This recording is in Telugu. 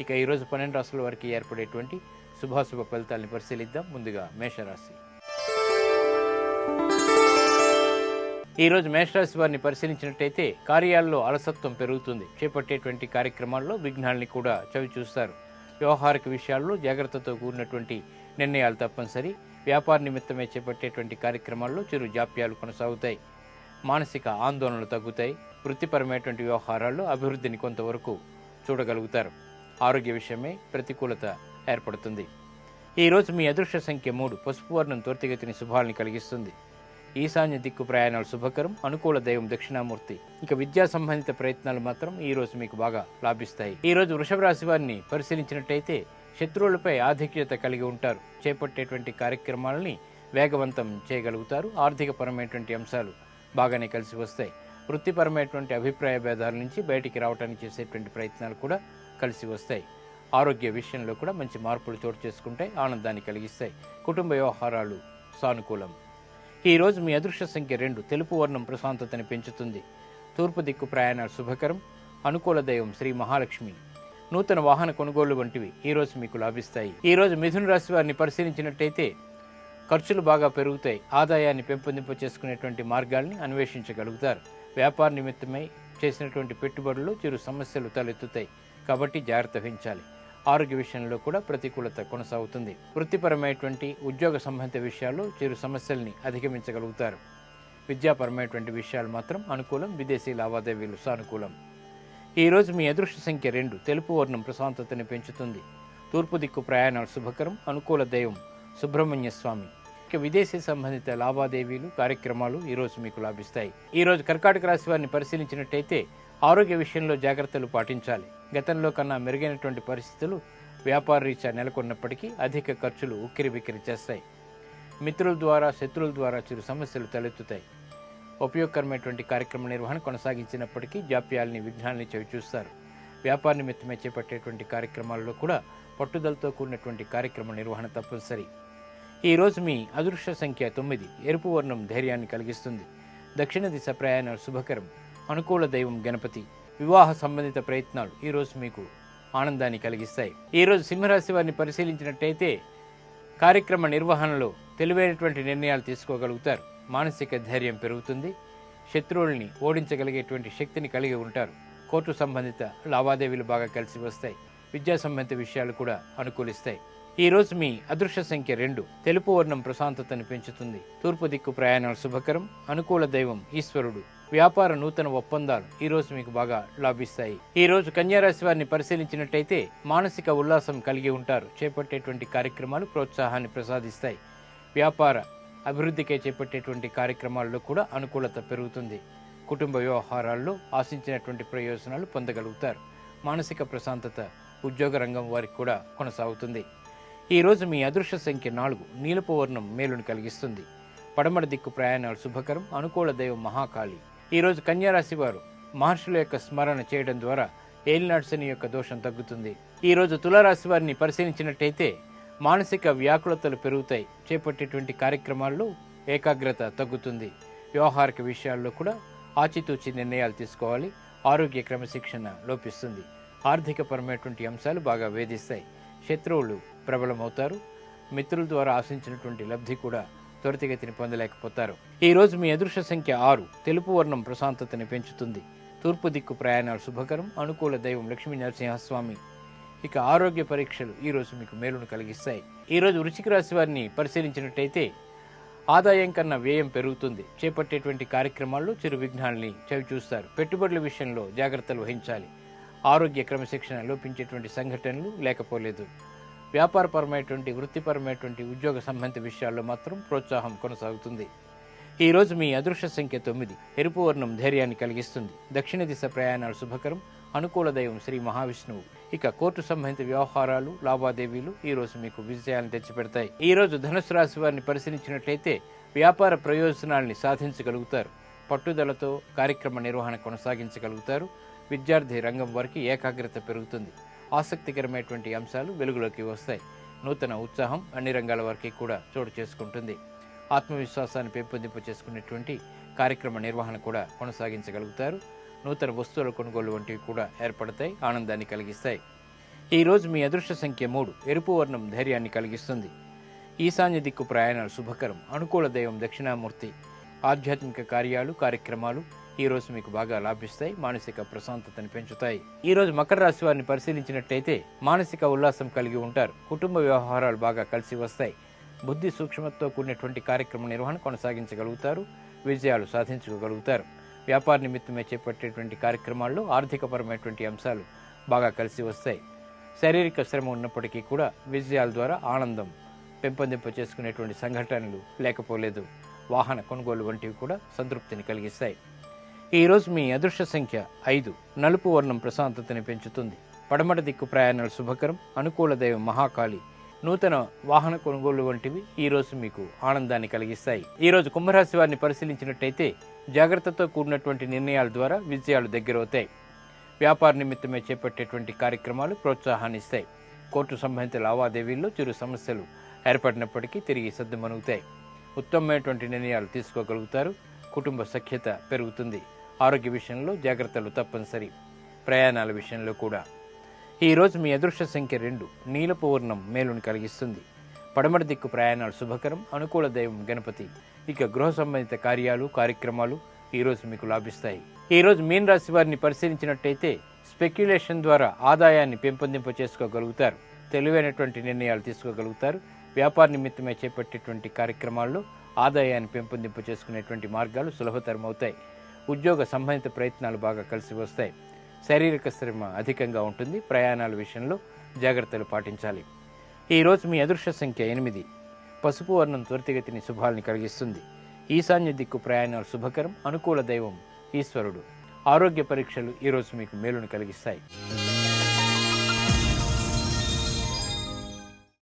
ఇక ఈరోజు 12 రాశుల వారికి ఏర్పడేటువంటి శుభాశుభ ఫలితాలను పరిశీలిద్దాం. ముందుగా మేషరాశి. ఈరోజు మేషరాశి వారిని పరిశీలించినట్టయితే కార్యాల్లో అలసత్వం పెరుగుతుంది. చేపట్టేటువంటి కార్యక్రమాల్లో విఘ్నాల్ని కూడా చవి చూస్తారు. వ్యవహారిక విషయాల్లో జాగ్రత్తతో కూడినటువంటి నిర్ణయాలు తప్పనిసరి. వ్యాపార నిమిత్తమే చేపట్టేటువంటి కార్యక్రమాల్లో చిరు జాప్యాలు కొనసాగుతాయి. మానసిక ఆందోళనలు తగ్గుతాయి. వృత్తిపరమైనటువంటి వ్యవహారాల్లో అభివృద్ధిని కొంతవరకు చూడగలుగుతారు. ఆరోగ్య విషయమే ప్రతికూలత ఏర్పడుతుంది. ఈరోజు మీ అదృష్ట సంఖ్య 3. పసుపు వర్ణం త్వరితగతిని శుభాలని కలిగిస్తుంది. ఈశాన్య దిక్కు ప్రయాణాలు శుభకరం. అనుకూల దైవం దక్షిణామూర్తి. ఇక విద్యా సంబంధిత ప్రయత్నాలు మాత్రం ఈ రోజు మీకు బాగా లాభిస్తాయి. ఈ రోజు వృషభ రాశి వారిని పరిశీలించినట్టయితే శత్రువులపై ఆధిక్యత కలిగి ఉంటారు. చేపట్టేటువంటి కార్యక్రమాలని వేగవంతం చేయగలుగుతారు. ఆర్థికపరమైనటువంటి అంశాలు బాగానే కలిసి వస్తాయి. వృత్తిపరమైనటువంటి అభిప్రాయ భేదాల నుంచి బయటికి రావడానికి చేసేటువంటి ప్రయత్నాలు కూడా కలిసి వస్తాయి. ఆరోగ్య విషయంలో కూడా మంచి మార్పులు చోటు చేసుకుంటాయి. ఆనందాన్ని కలిగిస్తాయి. కుటుంబ వ్యవహారాలు సానుకూలం. ఈరోజు మీ అదృష్ట సంఖ్య 2. తెలుపు వర్ణం ప్రశాంతతని పెంచుతుంది. తూర్పు దిక్కు ప్రయాణాలు శుభకరం. అనుకూల దైవం శ్రీ మహాలక్ష్మి. నూతన వాహన కొనుగోళ్లు వంటివి ఈరోజు మీకు లాభిస్తాయి. ఈరోజు మిథున రాశి వారిని పరిశీలించినట్టయితే ఖర్చులు బాగా పెరుగుతాయి. ఆదాయాన్ని పెంపొందింప చేసుకునేటువంటి మార్గాల్ని అన్వేషించగలుగుతారు. వ్యాపార నిమిత్తమై చేసినటువంటి పెట్టుబడులు చిరు సమస్యలు తలెత్తుతాయి. కాబట్టి జాగ్రత్త వహించాలి. ఆరోగ్య విషయంలో కూడా ప్రతికూలత కొనసాగుతుంది. వృత్తిపరమైనటువంటి ఉద్యోగ సంబంధిత విషయాల్లో చిరు సమస్యల్ని అధిగమించగలుగుతారు. విద్యాపరమైనటువంటి విషయాలు మాత్రం అనుకూలం. విదేశీ లావాదేవీలు సానుకూలం. ఈరోజు మీ అదృష్ట సంఖ్య 2. తెలుపు వర్ణం ప్రశాంతతని పెంచుతుంది. తూర్పు దిక్కు ప్రయాణాలు శుభకరం. అనుకూల దైవం సుబ్రహ్మణ్య స్వామి. ఇక విదేశీ సంబంధిత లావాదేవీలు కార్యక్రమాలు ఈరోజు మీకు లాభిస్తాయి. ఈరోజు కర్కాటక రాశి వారిని పరిశీలించినట్టయితే ఆరోగ్య విషయంలో జాగ్రత్తలు పాటించాలి. గతంలో కన్నా మెరుగైనటువంటి పరిస్థితులు వ్యాపార రీత్యా నెలకొన్నప్పటికీ అధిక ఖర్చులు ఉక్కిరిబిక్కిరి చేస్తాయి. మిత్రుల ద్వారా శత్రువుల ద్వారా చిరు సమస్యలు తలెత్తుతాయి. ఉపయోగకరమైనటువంటి కార్యక్రమ నిర్వహణ కొనసాగించినప్పటికీ జాప్యాలని విఘ్నాలని చవిచూస్తారు. వ్యాపార నిమిత్తమే చేపట్టేటువంటి కార్యక్రమాల్లో కూడా పట్టుదలతో కూడినటువంటి కార్యక్రమ నిర్వహణ తప్పనిసరి. ఈరోజు మీ అదృష్ట సంఖ్య 9. ఎరుపు వర్ణం ధైర్యాన్ని కలిగిస్తుంది. దక్షిణ దిశ ప్రయాణాలు శుభకరం. అనుకూల దైవం గణపతి. వివాహ సంబంధిత ప్రయత్నాలు ఈరోజు మీకు ఆనందాన్ని కలిగిస్తాయి. ఈరోజు సింహరాశి వారిని పరిశీలించినట్టయితే కార్యక్రమ నిర్వహణలో తెలివైనటువంటి నిర్ణయాలు తీసుకోగలుగుతారు. మానసిక ధైర్యం పెరుగుతుంది. శత్రువుల్ని ఓడించగలిగేటువంటి శక్తిని కలిగి ఉంటారు. కోర్టు సంబంధిత లావాదేవీలు బాగా కలిసి వస్తాయి. విద్యా సంబంధిత విషయాలు కూడా అనుకూలిస్తాయి. ఈరోజు మీ అదృష్ట సంఖ్య 2. తెలుపు వర్ణం ప్రశాంతతను పెంచుతుంది. తూర్పు దిక్కు ప్రయాణాలు శుభకరం. అనుకూల దైవం ఈశ్వరుడు. వ్యాపార నూతన ఒప్పందాలు ఈరోజు మీకు బాగా లాభిస్తాయి. ఈ రోజు కన్యారాశి వారిని పరిశీలించినట్టయితే మానసిక ఉల్లాసం కలిగి ఉంటారు. చేపట్టేటువంటి కార్యక్రమాలు ప్రోత్సాహాన్ని ప్రసాదిస్తాయి. వ్యాపార అభివృద్ధికే చేపట్టేటువంటి కార్యక్రమాల్లో కూడా అనుకూలత పెరుగుతుంది. కుటుంబ వ్యవహారాల్లో ఆశించినటువంటి ప్రయోజనాలు పొందగలుగుతారు. మానసిక ప్రశాంతత ఉద్యోగ రంగం వారికి కూడా కొనసాగుతుంది. ఈరోజు మీ అదృష్ట సంఖ్య 4. నీలపు వర్ణం మేలును కలిగిస్తుంది. పడమర దిక్కు ప్రయాణాలు శుభకరం. అనుకూల దైవం మహాకాళి. ఈరోజు కన్యారాశి వారు మహర్షుల యొక్క స్మరణ చేయడం ద్వారా ఏలినాటి శని యొక్క దోషం తగ్గుతుంది. ఈరోజు తులారాశి వారిని పరిశీలించినట్టయితే మానసిక వ్యాకులతలు పెరుగుతాయి. చేపట్టేటువంటి కార్యక్రమాల్లో ఏకాగ్రత తగ్గుతుంది. వ్యవహారిక విషయాల్లో కూడా ఆచితూచి నిర్ణయాలు తీసుకోవాలి. ఆరోగ్య క్రమశిక్షణ లోపిస్తుంది. ఆర్థికపరమైనటువంటి అంశాలు బాగా వేధిస్తాయి. శత్రువులు ప్రబలమవుతారు. మిత్రుల ద్వారా ఆశించినటువంటి లబ్ధి కూడా త్వరితగతిని పొందలేకపోతారు. ఈరోజు మీ అదృష్ట సంఖ్య 6. తెలుపు వర్ణం ప్రశాంతతని పెంచుతుంది. తూర్పు దిక్కు ప్రయాణాలు శుభకరం. అనుకూల దైవం లక్ష్మీ నరసింహస్వామి. ఇక ఆరోగ్య పరీక్షలు ఈరోజు మీకు మేలును కలిగిస్తాయి. ఈరోజు వృశ్చిక రాశి వారిని పరిశీలించినట్టయితే ఆదాయం కన్నా వ్యయం పెరుగుతుంది. చేపట్టేటువంటి కార్యక్రమాల్లో చిరు విఘ్నాల్ని చవిచూస్తారు. పెట్టుబడుల విషయంలో జాగ్రత్తలు వహించాలి. ఆరోగ్య క్రమశిక్షణ లోపించేటువంటి సంఘటనలు లేకపోలేదు. వ్యాపారపరమైనటువంటి వృత్తిపరమైనటువంటి ఉద్యోగ సంబంధిత విషయాల్లో మాత్రం ప్రోత్సాహం కొనసాగుతుంది. ఈరోజు మీ అదృష్ట సంఖ్య 9. ఎరుపు వర్ణం ధైర్యాన్ని కలిగిస్తుంది. దక్షిణ దిశ ప్రయాణాలు శుభకరం. అనుకూల దైవం శ్రీ మహావిష్ణువు. ఇక కోర్టు సంబంధిత వ్యవహారాలు లావాదేవీలు ఈరోజు మీకు విజయాలను తెచ్చిపెడతాయి. ఈరోజు ధనుసు రాశి వారిని పరిశీలించినట్లయితే వ్యాపార ప్రయోజనాల్ని సాధించగలుగుతారు. పట్టుదలతో కార్యక్రమ నిర్వహణ కొనసాగించగలుగుతారు. విద్యార్థి రంగం వారికి ఏకాగ్రత పెరుగుతుంది. ఆసక్తికరమైనటువంటి అంశాలు వెలుగులోకి వస్తాయి. నూతన ఉత్సాహం అన్ని రంగాల వారికి కూడా చోటు చేసుకుంటుంది. ఆత్మవిశ్వాసాన్ని పెంపొందింప చేసుకునేటువంటి కార్యక్రమ నిర్వహణ కూడా కొనసాగించగలుగుతారు. నూతన వస్తువుల కొనుగోలు వంటివి కూడా ఏర్పడతాయి. ఆనందాన్ని కలిగిస్తాయి. ఈరోజు మీ అదృష్ట సంఖ్య 3. ఎరుపు వర్ణం ధైర్యాన్ని కలిగిస్తుంది. ఈశాన్య దిక్కు ప్రయాణాలు శుభకరం. అనుకూల దైవం దక్షిణామూర్తి. ఆధ్యాత్మిక కార్యాలు కార్యక్రమాలు ఈరోజు మీకు బాగా లాభిస్తాయి. మానసిక ప్రశాంతతను పెంచుతాయి. ఈరోజు మకర రాశి వారిని పరిశీలించినట్టయితే మానసిక ఉల్లాసం కలిగి ఉంటారు. కుటుంబ వ్యవహారాలు బాగా కలిసి వస్తాయి. బుద్ధి సూక్ష్మతతో కూడినటువంటి కార్యక్రమ నిర్వహణ కొనసాగించగలుగుతారు. విజయాలు సాధించగలుగుతారు. వ్యాపార నిమిత్తమే చేపట్టేటువంటి కార్యక్రమాల్లో ఆర్థికపరమైనటువంటి అంశాలు బాగా కలిసి వస్తాయి. శారీరక శ్రమ ఉన్నప్పటికీ కూడా విజయాల ద్వారా ఆనందం పెంపొందింప చేసుకునేటువంటి సంఘటనలు లేకపోలేదు. వాహన కొనుగోలు వంటివి కూడా సంతృప్తిని కలిగిస్తాయి. ఈరోజు మీ అదృష్ట సంఖ్య 5. నలుపు వర్ణం ప్రశాంతతని పెంచుతుంది. పడమట దిక్కు ప్రయాణాలు శుభకరం. అనుకూల దైవం మహాకాళి. నూతన వాహన కొనుగోలు వంటివి ఈరోజు మీకు ఆనందాన్ని కలిగిస్తాయి. ఈరోజు కుంభరాశి వారిని పరిశీలించినట్టయితే జాగ్రత్తతో కూడినటువంటి నిర్ణయాల ద్వారా విజయాలు దగ్గరవుతాయి. వ్యాపార నిమిత్తమే చేపట్టేటువంటి కార్యక్రమాలు ప్రోత్సాహాన్ని ఇస్తాయి. కోర్టు సంబంధిత లావాదేవీల్లో చిరు సమస్యలు ఏర్పడినప్పటికీ తిరిగి సద్దుమణుగుతాయి. ఉత్తమమైనటువంటి నిర్ణయాలు తీసుకోగలుగుతారు. కుటుంబ సఖ్యత పెరుగుతుంది. ఆరోగ్య విషయంలో జాగ్రత్తలు తప్పనిసరి. ప్రయాణాల విషయంలో కూడా. ఈరోజు మీ అదృష్ట సంఖ్య 2. నీలపు వర్ణం మేలుని కలిగిస్తుంది. పడమటి దిక్కు ప్రయాణాలు శుభకరం. అనుకూల దైవం గణపతి. ఇక గృహ సంబంధిత కార్యాలు కార్యక్రమాలు ఈరోజు మీకు లాభిస్తాయి. ఈరోజు మీన రాశి వారిని పరిశీలించినట్టయితే స్పెక్యులేషన్ ద్వారా ఆదాయాన్ని పెంపొందింప చేసుకోగలుగుతారు. తెలివైనటువంటి నిర్ణయాలు తీసుకోగలుగుతారు. వ్యాపార నిమిత్తమే చేపట్టేటువంటి కార్యక్రమాల్లో ఆదాయాన్ని పెంపొందింప చేసుకునేటువంటి మార్గాలు సులభతరం అవుతాయి. ఉద్యోగ సంబంధిత ప్రయత్నాలు బాగా కలిసి వస్తాయి. శారీరక శ్రమ అధికంగా ఉంటుంది. ప్రయాణాల విషయంలో జాగ్రత్తలు పాటించాలి. ఈరోజు మీ అదృష్ట సంఖ్య 8. పసుపు వర్ణం త్వరితగతిని శుభాల్ని కలిగిస్తుంది. ఈశాన్య దిక్కు ప్రయాణాలు శుభకరం. అనుకూల దైవం ఈశ్వరుడు. ఆరోగ్య పరీక్షలు ఈరోజు మీకు మేలును కలిగిస్తాయి.